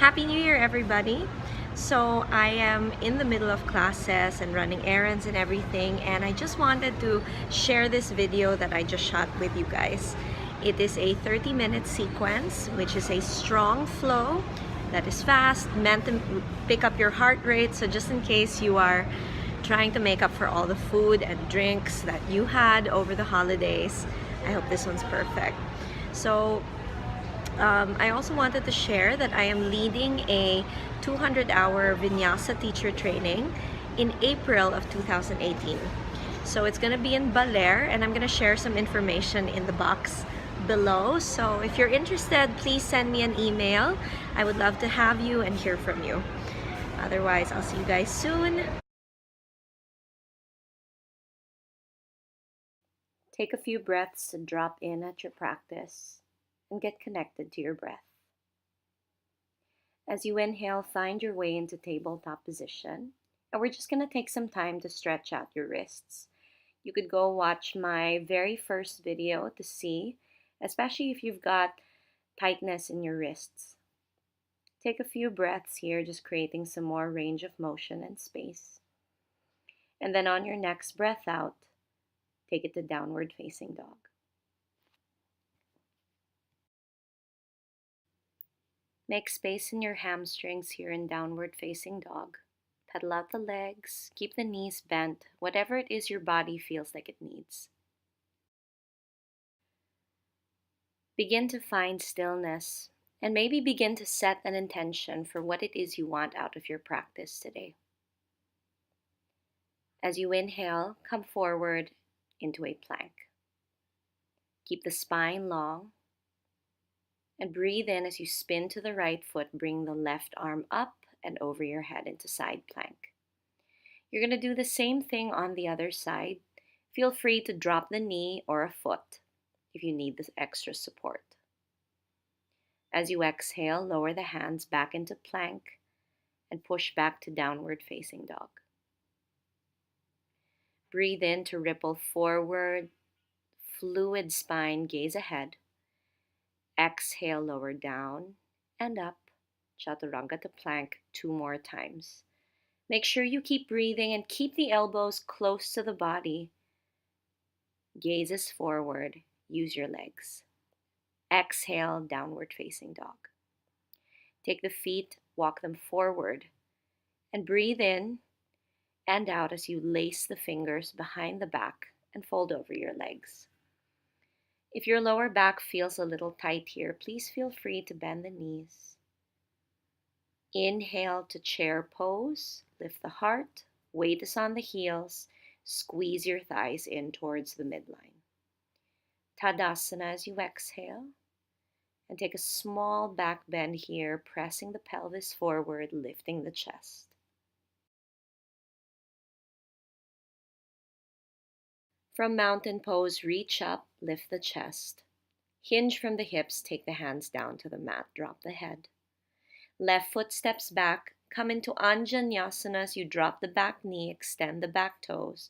Happy New Year, everybody! So I am in the middle of classes and running errands and everything, and I just wanted to share this video that I just shot with you guys. It is a 30-minute sequence, which is a strong flow that is fast, meant to pick up your heart rate. So just in case you are trying to make up for all the food and drinks that you had over the holidays, I hope this one's perfect. So I also wanted to share that I am leading a 200-hour Vinyasa teacher training in April of 2018. So it's going to be in Baler, and I'm going to share some information in the box below. So if you're interested, please send me an email. I would love to have you and hear from you. Otherwise, I'll see you guys soon. Take a few breaths to drop in at your practice and get connected to your breath. As you inhale, find your way into tabletop position. And we're just going to take some time to stretch out your wrists. You could go watch my very first video to see, especially if you've got tightness in your wrists. Take a few breaths here, just creating some more range of motion and space. And then on your next breath out, take it to downward facing dog. Make space in your hamstrings here in downward facing dog. Pedal out the legs, keep the knees bent, whatever it is your body feels like it needs. Begin to find stillness and maybe begin to set an intention for what it is you want out of your practice today. As you inhale, come forward into a plank. Keep the spine long and breathe in as you spin to the right foot. Bring the left arm up and over your head into side plank. You're going to do the same thing on the other side. Feel free to drop the knee or a foot if you need this extra support. As you exhale, lower the hands back into plank and push back to downward facing dog. Breathe in to ripple forward, fluid spine, gaze ahead. Exhale, lower down and up, chaturanga to plank 2 more times. Make sure you keep breathing and keep the elbows close to the body. Gazes forward, use your legs. Exhale, downward facing dog. Take the feet, walk them forward, and breathe in and out as you lace the fingers behind the back and fold over your legs. If your lower back feels a little tight here, please feel free to bend the knees. Inhale to chair pose, lift the heart, weight is on the heels, squeeze your thighs in towards the midline. Tadasana as you exhale, and take a small back bend here, pressing the pelvis forward, lifting the chest. From mountain pose, reach up, lift the chest. Hinge from the hips, take the hands down to the mat, drop the head. Left foot steps back, come into Anjaneyasana as you drop the back knee, extend the back toes,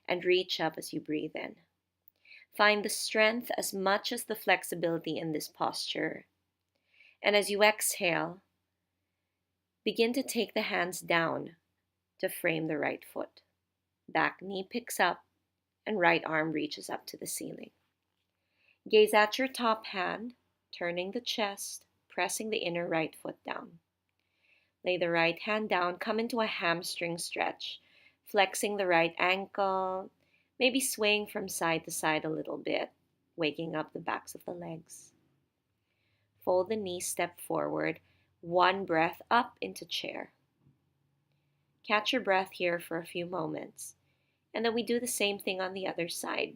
and reach up as you breathe in. Find the strength as much as the flexibility in this posture. And as you exhale, begin to take the hands down to frame the right foot. Back knee picks up and right arm reaches up to the ceiling. Gaze at your top hand, turning the chest, pressing the inner right foot down. Lay the right hand down, come into a hamstring stretch, flexing the right ankle, maybe swaying from side to side a little bit, waking up the backs of the legs. Fold the knees, step forward, 1 breath up into chair. Catch your breath here for a few moments, and then we do the same thing on the other side.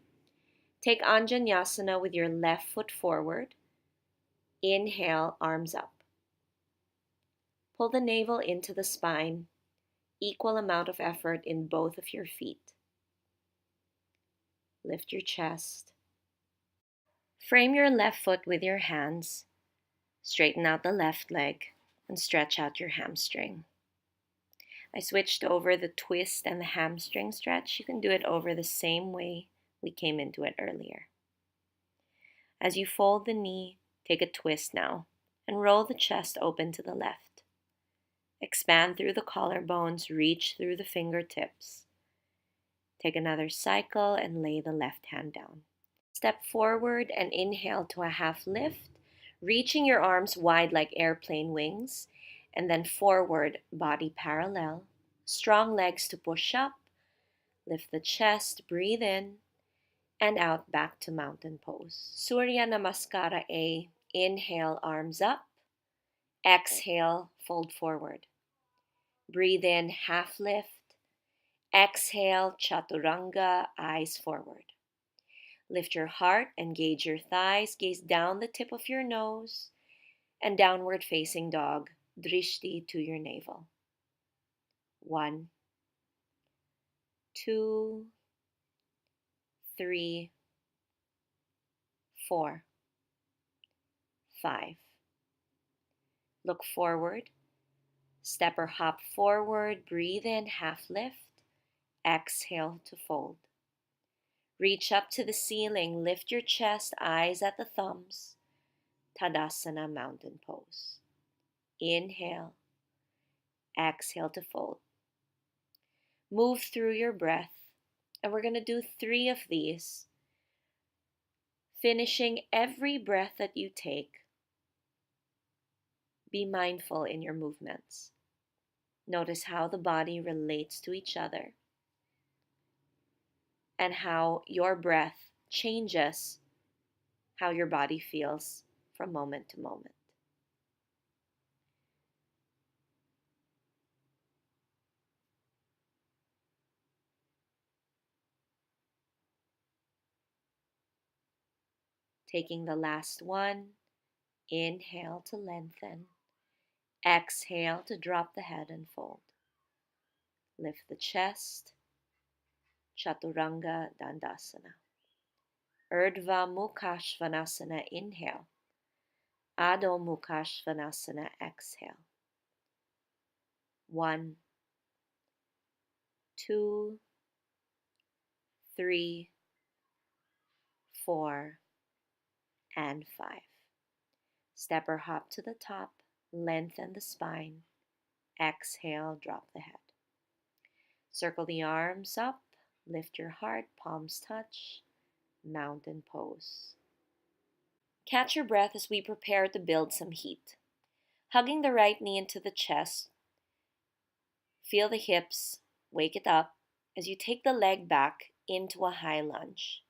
Take Anjaneyasana with your left foot forward. Inhale, arms up. Pull the navel into the spine, equal amount of effort in both of your feet. Lift your chest. Frame your left foot with your hands. Straighten out the left leg and stretch out your hamstring. I switched over the twist and the hamstring stretch. You can do it over the same way we came into it earlier. As you fold the knee, take a twist now and roll the chest open to the left. Expand through the collarbones, reach through the fingertips. Take another cycle and lay the left hand down. Step forward and inhale to a half lift, reaching your arms wide like airplane wings, and then forward, body parallel. Strong legs to push up. Lift the chest, breathe in, and out back to mountain pose. Surya namaskara A. Inhale, arms up. Exhale, fold forward. Breathe in, half lift. Exhale, chaturanga, eyes forward. Lift your heart, engage your thighs, gaze down the tip of your nose, and downward facing dog, drishti to your navel. 1, 2, 3, 4, 5. Look forward. Step or hop forward. Breathe in, half lift. Exhale to fold. Reach up to the ceiling. Lift your chest, eyes at the thumbs. Tadasana, mountain pose. Inhale. Exhale to fold. Move through your breath. And we're going to do 3 of these. Finishing every breath that you take. Be mindful in your movements. Notice how the body relates to each other and how your breath changes how your body feels from moment to moment. Taking the last one, inhale to lengthen. Exhale to drop the head and fold. Lift the chest, chaturanga dandasana. Urdhva mukha svanasana, inhale. Adho mukha svanasana, exhale. 1, 2, 3, 4, and 5. Step or hop to the top, lengthen the spine. Exhale, drop the head. Circle the arms up, lift your heart, palms touch, mountain pose. Catch your breath as we prepare to build some heat. Hugging the right knee into the chest, feel the hips, wake it up as you take the leg back into a high lunge.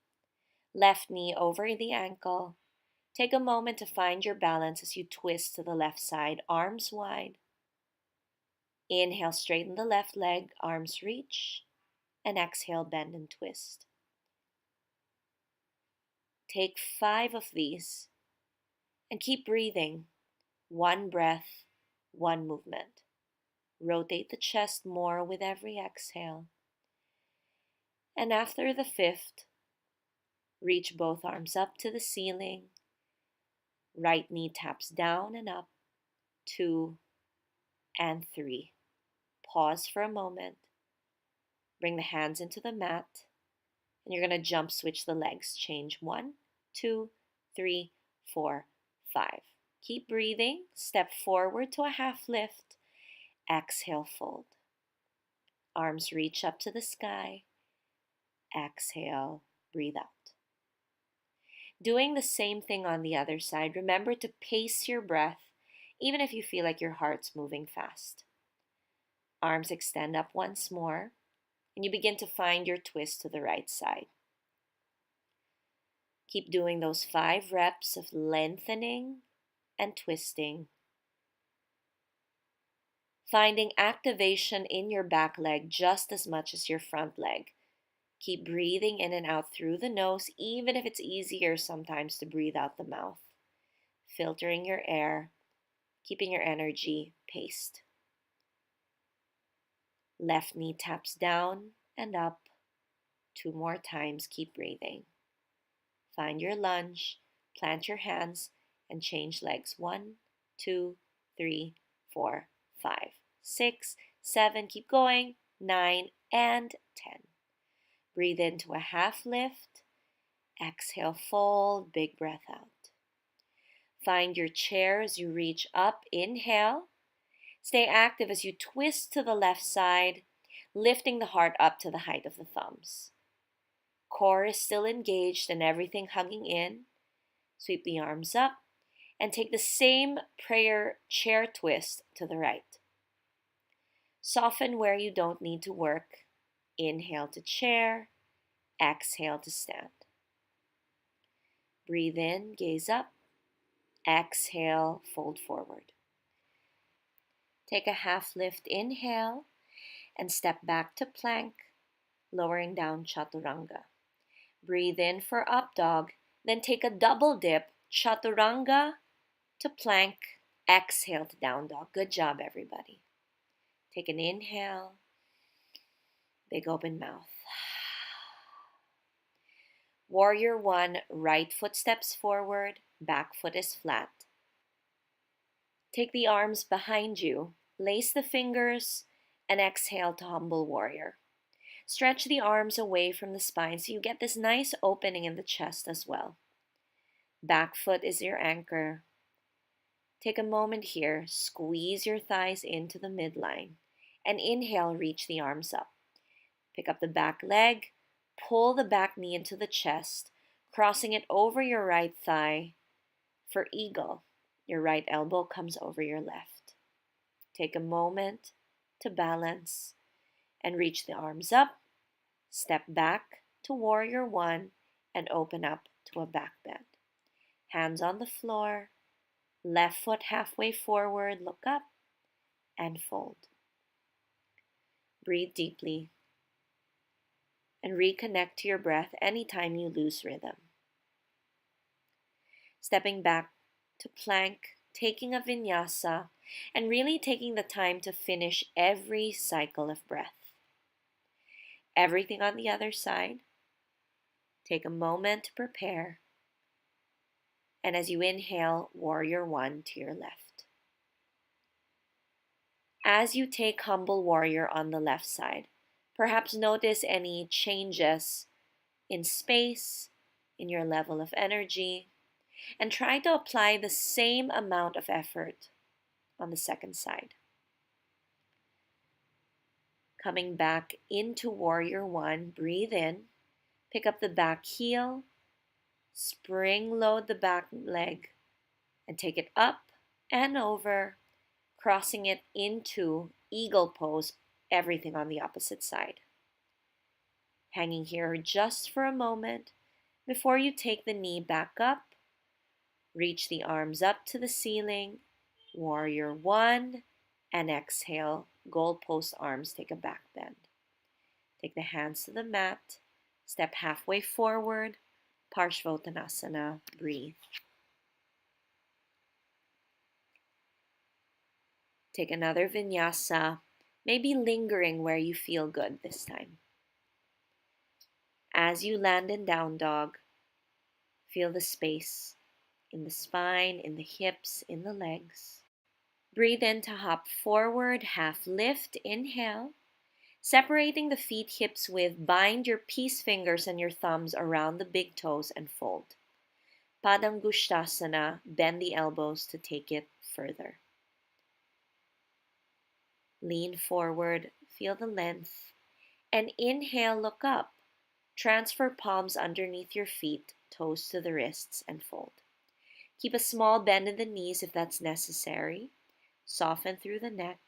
Left knee over the ankle. Take a moment to find your balance as you twist to the left side, arms wide. Inhale, straighten the left leg, arms reach, and exhale, bend and twist. Take 5 of these and keep breathing. 1 breath, 1 movement. Rotate the chest more with every exhale. And after the 5th, reach both arms up to the ceiling. Right knee taps down and up. 2 and 3. Pause for a moment. Bring the hands into the mat. And you're going to jump switch the legs. Change 1, 2, 3, 4, 5. Keep breathing. Step forward to a half lift. Exhale, fold. Arms reach up to the sky. Exhale, breathe out. Doing the same thing on the other side. Remember to pace your breath, even if you feel like your heart's moving fast. Arms extend up once more, and you begin to find your twist to the right side. Keep doing those 5 reps of lengthening and twisting. Finding activation in your back leg just as much as your front leg. Keep breathing in and out through the nose, even if it's easier sometimes to breathe out the mouth. Filtering your air, keeping your energy paced. Left knee taps down and up. 2 more times, keep breathing. Find your lunge, plant your hands, and change legs. 1, 2, 3, 4, 5, 6, 7, keep going, 9, and 10. Breathe into a half lift. Exhale, fold, big breath out. Find your chair as you reach up. Inhale. Stay active as you twist to the left side, lifting the heart up to the height of the thumbs. Core is still engaged and everything hugging in. Sweep the arms up and take the same prayer chair twist to the right. Soften where you don't need to work. Inhale to chair, exhale to stand. Breathe in, gaze up. Exhale, fold forward. Take a half lift inhale and step back to plank, lowering down chaturanga. Breathe in for up dog, then take a double dip, chaturanga to plank, exhale to down dog. Good job, everybody. Take an inhale, big open mouth. Warrior one, right foot steps forward, back foot is flat. Take the arms behind you, lace the fingers, and exhale to humble warrior. Stretch the arms away from the spine so you get this nice opening in the chest as well. Back foot is your anchor. Take a moment here, squeeze your thighs into the midline, and inhale, reach the arms up. Pick up the back leg, pull the back knee into the chest, crossing it over your right thigh for eagle. Your right elbow comes over your left. Take a moment to balance and reach the arms up. Step back to warrior one and open up to a back bend. Hands on the floor, left foot halfway forward, look up and fold. Breathe deeply and reconnect to your breath anytime you lose rhythm. Stepping back to plank, taking a vinyasa, and really taking the time to finish every cycle of breath. Everything on the other side. Take a moment to prepare. And as you inhale, warrior one to your left. As you take humble warrior on the left side, perhaps notice any changes in space, in your level of energy, and try to apply the same amount of effort on the second side. Coming back into warrior one, breathe in, pick up the back heel, spring load the back leg, and take it up and over, crossing it into eagle pose, everything on the opposite side. Hanging here just for a moment before you take the knee back up, reach the arms up to the ceiling, warrior one, and exhale, goalpost arms, take a back bend. Take the hands to the mat, step halfway forward, Parshvottanasana, breathe. Take another vinyasa, maybe lingering where you feel good this time. As you land in down dog, feel the space in the spine, in the hips, in the legs. Breathe in to hop forward, half lift, inhale. Separating the feet hips width, bind your peace fingers and your thumbs around the big toes and fold. Padangusthasana, bend the elbows to take it further. Lean forward, feel the length, and inhale, look up. Transfer palms underneath your feet, toes to the wrists, and fold. Keep a small bend in the knees if that's necessary. Soften through the neck.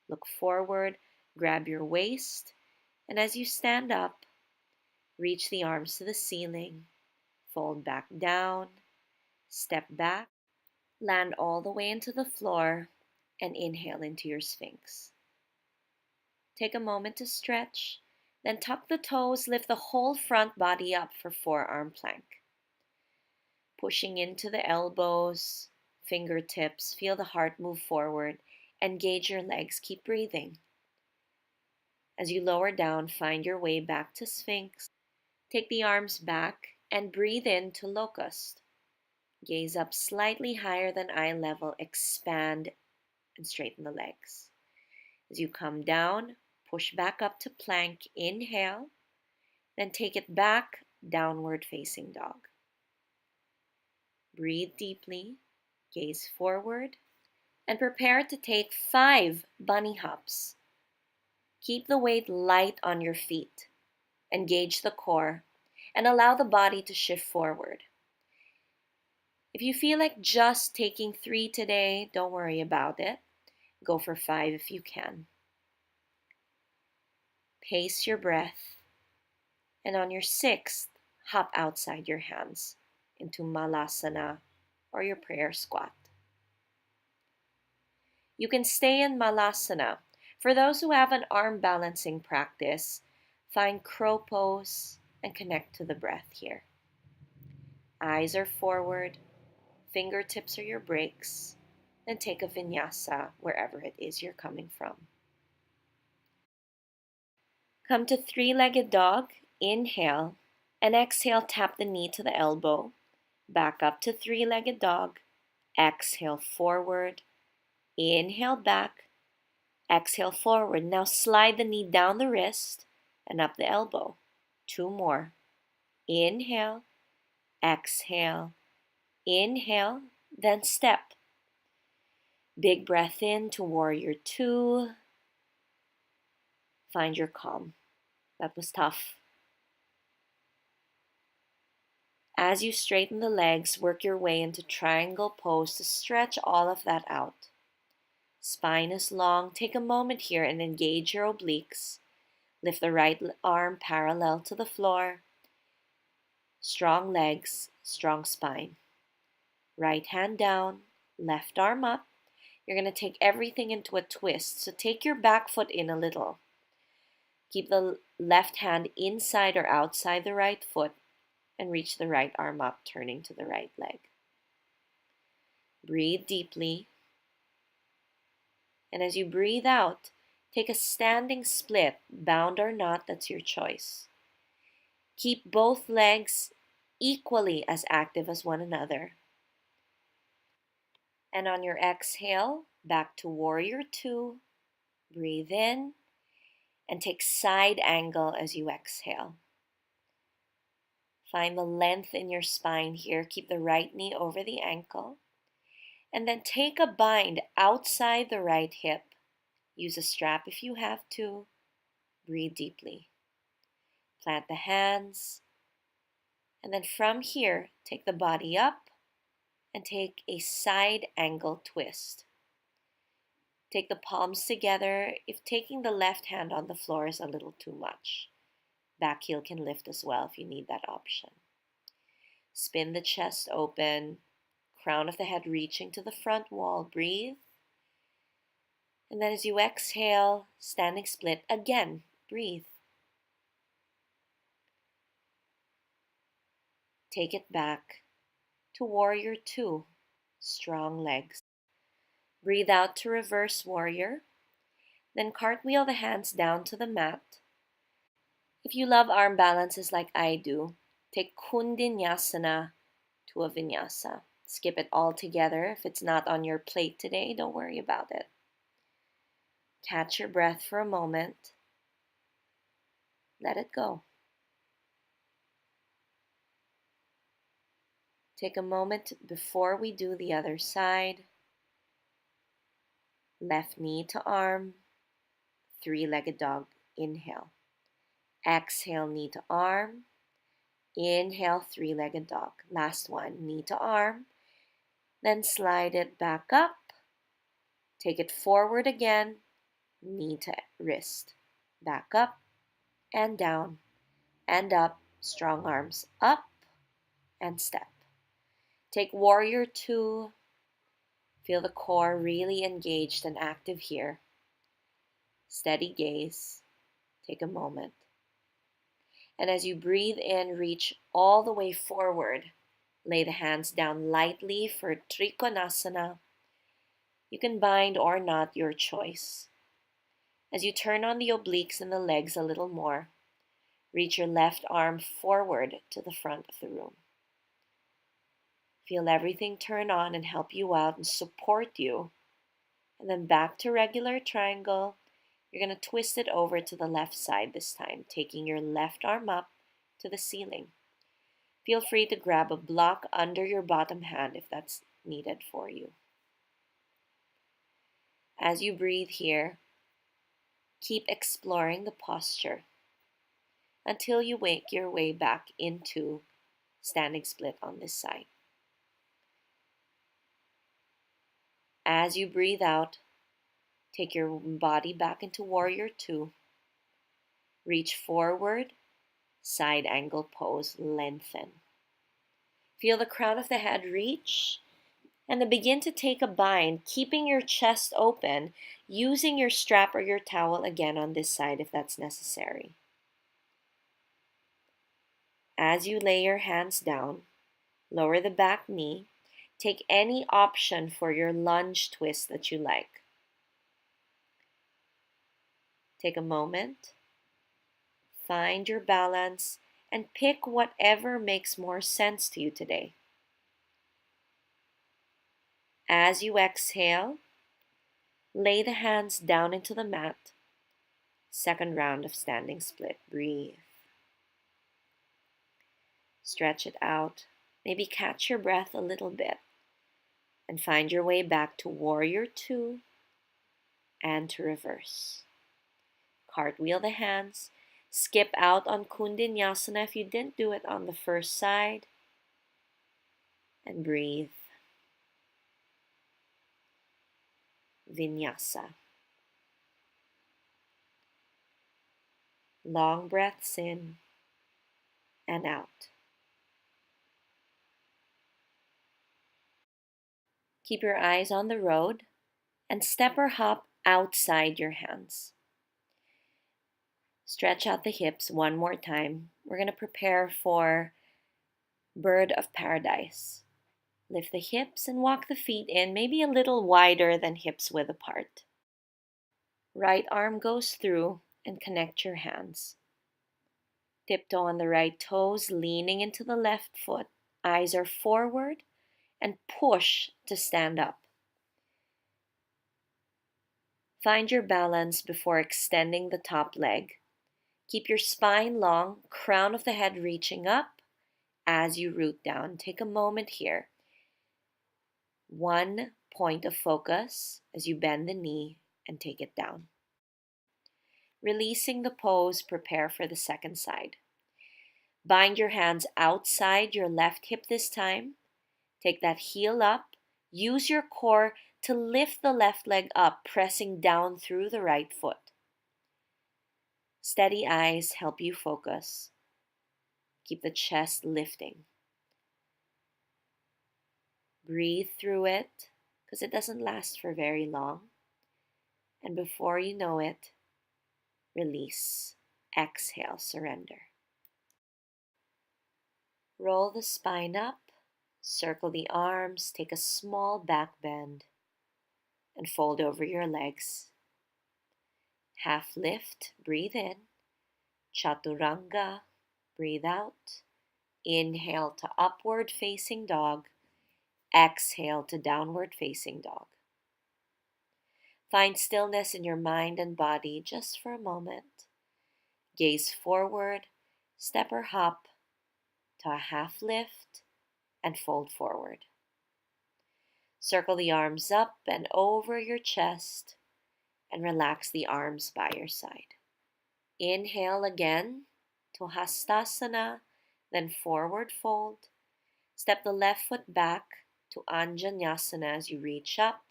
Look forward, grab your waist, and as you stand up, reach the arms to the ceiling. Fold back down, step back, land all the way into the floor, and inhale into your Sphinx. Take a moment to stretch, then tuck the toes, lift the whole front body up for forearm plank. Pushing into the elbows, fingertips, feel the heart move forward, engage your legs, keep breathing. As you lower down, find your way back to Sphinx. Take the arms back and breathe in to locust. Gaze up slightly higher than eye level, expand and straighten the legs. As you come down, push back up to plank, inhale, then take it back, downward facing dog. Breathe deeply, gaze forward, And prepare to take 5 bunny hops. Keep the weight light on your feet. Engage the core and allow the body to shift forward. If you feel like just taking 3 today, don't worry about it. Go for 5 if you can. Pace your breath. And on your 6th, hop outside your hands into malasana or your prayer squat. You can stay in malasana. For those who have an arm balancing practice, find crow pose and connect to the breath here. Eyes are forward, fingertips are your brakes, then take a vinyasa wherever it is you're coming from. Come to 3-legged dog, inhale, and exhale, tap the knee to the elbow. Back up to 3-legged dog, exhale forward, inhale back, exhale forward. Now slide the knee down the wrist and up the elbow. 2 more. Inhale, exhale, inhale, then step. Big breath in to warrior 2. Find your calm. That was tough. As you straighten the legs, work your way into triangle pose to stretch all of that out. Spine is long. Take a moment here and engage your obliques. Lift the right arm parallel to the floor. Strong legs, strong spine. Right hand down, left arm up. You're going to take everything into a twist. So take your back foot in a little. Keep the left hand inside or outside the right foot and reach the right arm up, turning to the right leg. Breathe deeply. And as you breathe out, take a standing split, bound or not, that's your choice. Keep both legs equally as active as one another. And on your exhale, back to warrior 2. Breathe in and take side angle as you exhale. Find the length in your spine here. Keep the right knee over the ankle. And then take a bind outside the right hip. Use a strap if you have to. Breathe deeply. Plant the hands. And then from here, take the body up and take a side angle twist. Take the palms together if taking the left hand on the floor is a little too much. Back heel can lift as well if you need that option. Spin the chest open, crown of the head reaching to the front wall. Breathe. And then as you exhale, standing split again. Breathe. Take it back to warrior 2. Strong legs. Breathe out to reverse warrior. Then cartwheel the hands down to the mat. If you love arm balances like I do, take kundinyasana to a vinyasa. Skip it all together. If it's not on your plate today, don't worry about it. Catch your breath for a moment. Let it go. Take a moment before we do the other side. Left knee to arm. 3-legged dog. Inhale. Exhale, knee to arm. Inhale, 3-legged dog. Last one, knee to arm. Then slide it back up. Take it forward again. Knee to wrist. Back up and down and up. Strong arms up and step. Take warrior 2. Feel the core really engaged and active here. Steady gaze. Take a moment. And as you breathe in, reach all the way forward. Lay the hands down lightly for Trikonasana. You can bind or not, your choice. As you turn on the obliques and the legs a little more, reach your left arm forward to the front of the room. Feel everything turn on and help you out and support you. And then back to regular triangle. You're going to twist it over to the left side this time, taking your left arm up to the ceiling. Feel free to grab a block under your bottom hand if that's needed for you. As you breathe here, keep exploring the posture until you wake your way back into standing split on this side. As you breathe out, take your body back into Warrior Two. Reach forward, side angle pose, lengthen. Feel the crown of the head reach and then begin to take a bind, keeping your chest open, using your strap or your towel again on this side if that's necessary. As you lay your hands down, lower the back knee. Take any option for your lunge twist that you like. Take a moment, find your balance, and pick whatever makes more sense to you today. As you exhale, lay the hands down into the mat. Second round of standing split. Breathe. Stretch it out. Maybe catch your breath a little bit. And find your way back to Warrior Two and to reverse. Cartwheel the hands. Skip out on Vinyasa if you didn't do it on the first side. And breathe. Vinyasa. Long breaths in and out. Keep your eyes on the road and step or hop outside your hands. Stretch out the hips one more time. We're going to prepare for Bird of Paradise. Lift the hips and walk the feet in, maybe a little wider than hips width apart. Right arm goes through and connect your hands. Tiptoe on the right toes, leaning into the left foot. Eyes are forward and push to stand up. Find your balance before extending the top leg. Keep your spine long, crown of the head reaching up as you root down. Take a moment here. One point of focus as you bend the knee and take it down. Releasing the pose, prepare for the second side. Bind your hands outside your left hip this time. Take that heel up. Use your core to lift the left leg up, pressing down through the right foot. Steady eyes help you focus. Keep the chest lifting. Breathe through it because it doesn't last for very long. And before you know it, release. Exhale, surrender. Roll the spine up, circle the arms, take a small back bend, and fold over your legs. Half lift, breathe in. Chaturanga, breathe out. Inhale to upward facing dog. Exhale to downward facing dog. Find stillness in your mind and body just for a moment. Gaze forward, step or hop to a half lift and fold forward. Circle the arms up and over your chest and relax the arms by your side. Inhale again to Hastasana, then forward fold. Step the left foot back to Anjaneyasana as you reach up.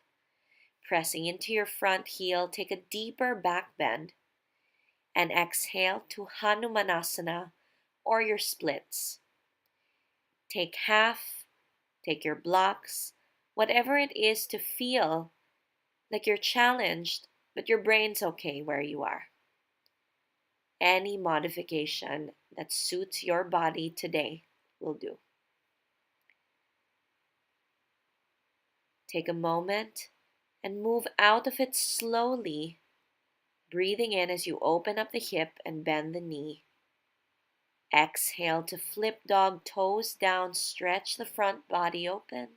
Pressing into your front heel, take a deeper back bend and exhale to Hanumanasana or your splits. Take half, take your blocks, whatever it is to feel like you're challenged, but your brain's okay where you are. Any modification that suits your body today will do. Take a moment and move out of it slowly, breathing in as you open up the hip and bend the knee. Exhale to flip dog, toes down, stretch the front body open.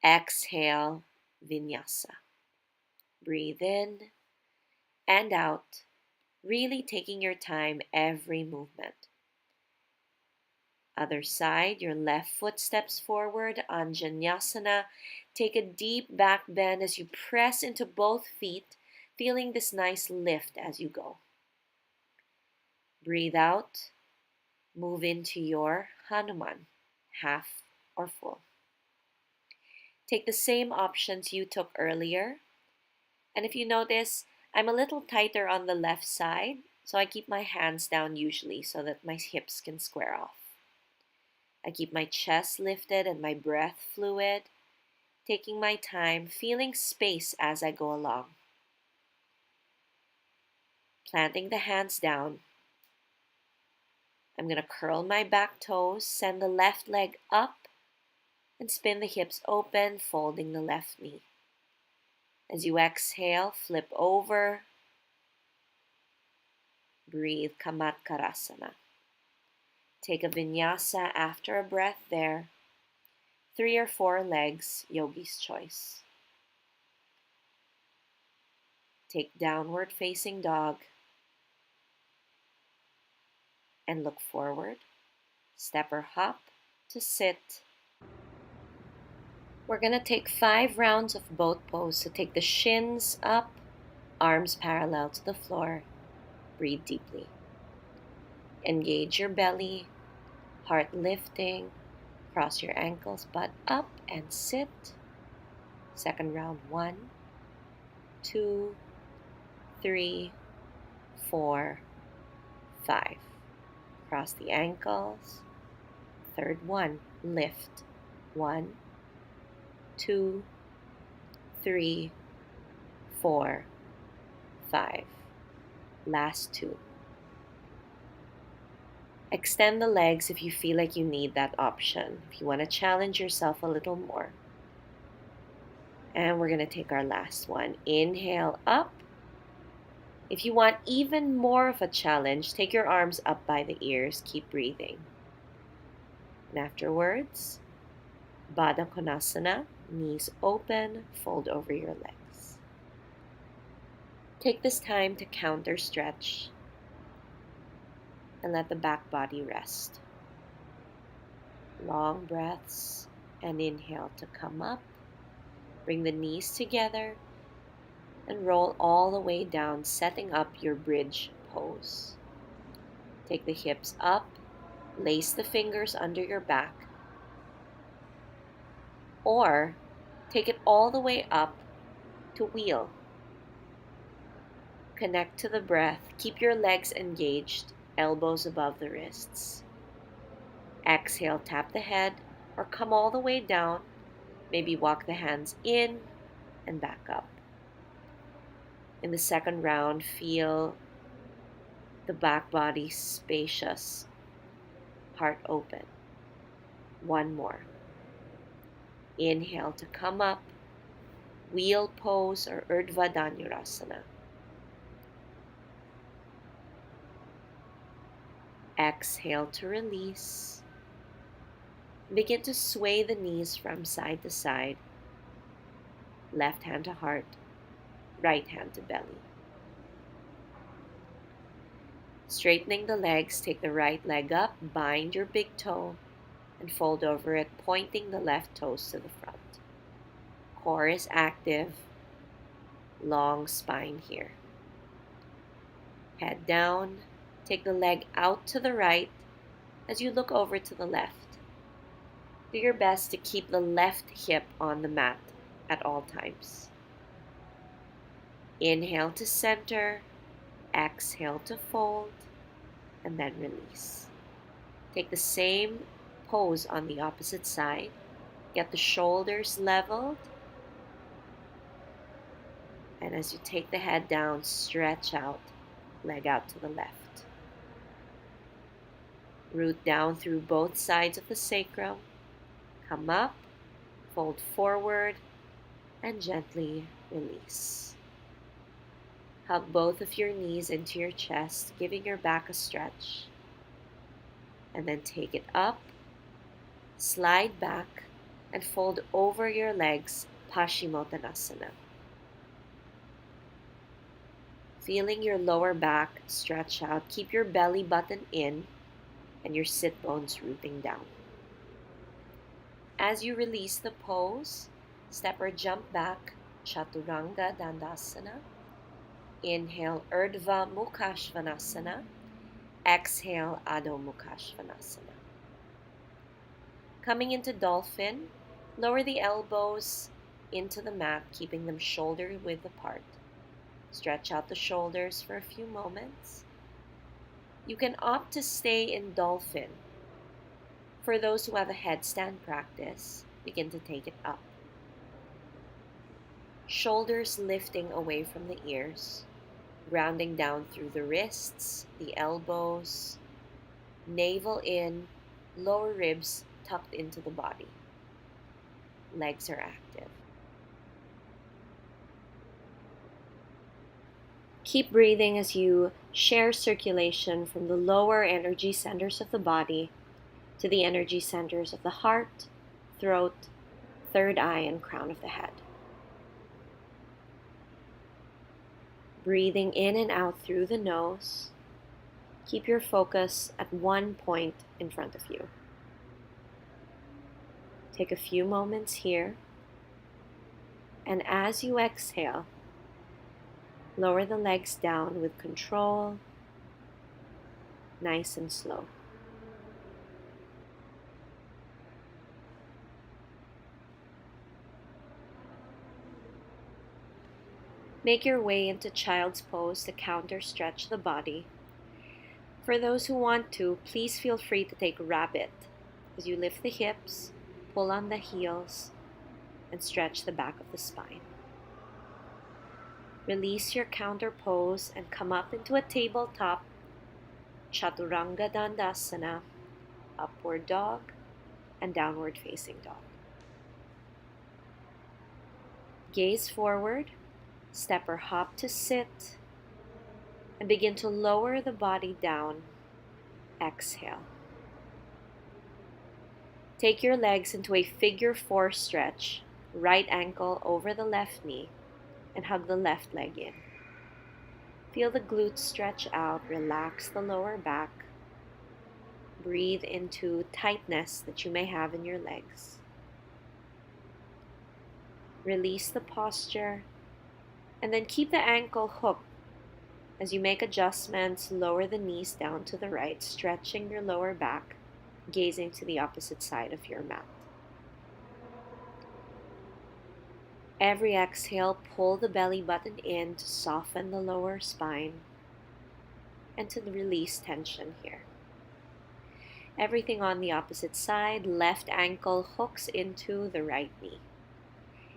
Exhale, Vinyasa. Breathe in and out, really taking your time every movement. Other side, your left foot steps forward, Anjaneyasana. Take a deep back bend as you press into both feet, feeling this nice lift as you go. Breathe out, move into your Hanuman, half or full. Take the same options you took earlier. And if you notice, I'm a little tighter on the left side, so I keep my hands down usually so that my hips can square off. I keep my chest lifted and my breath fluid, taking my time, feeling space as I go along. Planting the hands down, I'm going to curl my back toes, send the left leg up, and spin the hips open, folding the left knee. As you exhale, flip over. Breathe, Kamatkarasana. Take a vinyasa after a breath there. 3 or 4 legs, yogi's choice. Take downward facing dog and look forward. Step or hop to sit. We're going to take 5 rounds of boat pose. So take the shins up, arms parallel to the floor. Breathe deeply. Engage your belly, heart lifting. Cross your ankles, butt up and sit. Second round, 1, 2, 3, 4, 5. Cross the ankles. Third one, lift. 1, 2, 3, 4, 5. Last 2. Extend the legs if you feel like you need that option, if you want to challenge yourself a little more. And we're going to take our last one. Inhale up. If you want even more of a challenge, take your arms up by the ears. Keep breathing. And afterwards, Baddha Konasana, knees open, fold over your legs. Take this time to counter stretch and let the back body rest. Long breaths and inhale to come up. Bring the knees together and roll all the way down, setting up your bridge pose. Take the hips up, lace the fingers under your back, or take it all the way up to wheel. Connect to the breath, keep your legs engaged, elbows above the wrists. Exhale, tap the head or come all the way down, maybe walk the hands in and back up. In the second round, feel the back body spacious, heart open. 1 more. Inhale to come up, wheel pose or Urdhva Dhanurasana. Exhale to release. Begin to sway the knees from side to side. Left hand to heart, right hand to belly. Straightening the legs, take the right leg up, bind your big toe, and fold over it, pointing the left toes to the front. Core is active, long spine here. Head down, take the leg out to the right as you look over to the left. Do your best to keep the left hip on the mat at all times. Inhale to center, exhale to fold, and then release. Take the same pose on the opposite side. Get the shoulders leveled. And as you take the head down, stretch out, leg out to the left. Root down through both sides of the sacrum. Come up, fold forward, and gently release. Hug both of your knees into your chest, giving your back a stretch. And then take it up, slide back, and fold over your legs, Paschimottanasana. Feeling your lower back stretch out, keep your belly button in, and your sit bones rooting down. As you release the pose, step or jump back, Chaturanga Dandasana. Inhale, Urdhva Mukha Svanasana. Exhale, Adho Mukha Svanasana. Coming into dolphin, lower the elbows into the mat, keeping them shoulder width apart. Stretch out the shoulders for a few moments. You can opt to stay in dolphin. For those who have a headstand practice, begin to take it up. Shoulders lifting away from the ears, grounding down through the wrists, the elbows, navel in, lower ribs tucked into the body. Legs are active. Keep breathing as you share circulation from the lower energy centers of the body to the energy centers of the heart, throat, third eye, and crown of the head. Breathing in and out through the nose. Keep your focus at one point in front of you. Take a few moments here, and as you exhale, lower the legs down with control, nice and slow. Make your way into child's pose to counter stretch the body. For those who want to, please feel free to take rabbit as you lift the hips, pull on the heels, and stretch the back of the spine. Release your counter pose and come up into a tabletop Chaturanga Dandasana, upward dog, and downward facing dog. Gaze forward, step or hop to sit, and begin to lower the body down. Exhale. Take your legs into a figure 4 stretch, right ankle over the left knee, and hug the left leg in. Feel the glutes stretch out, relax the lower back. Breathe into tightness that you may have in your legs. Release the posture, and then keep the ankle hooked. As you make adjustments, lower the knees down to the right, stretching your lower back, gazing to the opposite side of your mat. Every exhale, pull the belly button in to soften the lower spine and to release tension here. Everything on the opposite side, left ankle hooks into the right knee.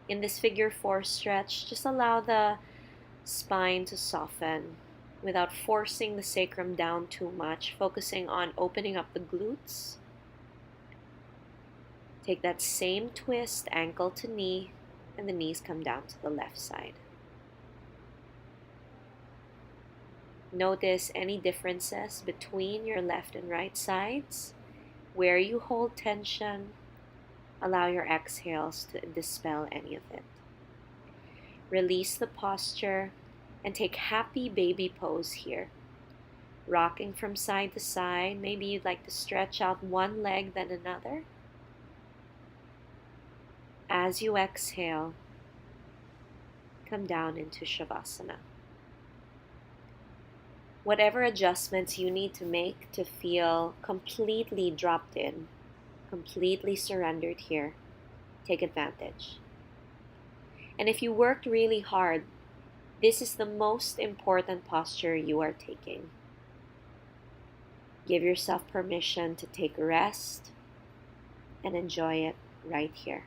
In this figure 4 stretch, just allow the spine to soften without forcing the sacrum down too much, focusing on opening up the glutes. Take that same twist, ankle to knee, and the knees come down to the left side. Notice any differences between your left and right sides. Where you hold tension, allow your exhales to dispel any of it. Release the posture and take happy baby pose here. Rocking from side to side. Maybe you'd like to stretch out one leg then another. As you exhale, come down into shavasana. Whatever adjustments you need to make to feel completely dropped in, completely surrendered here, take advantage. And if you worked really hard, this is the most important posture you are taking. Give yourself permission to take a rest and enjoy it right here.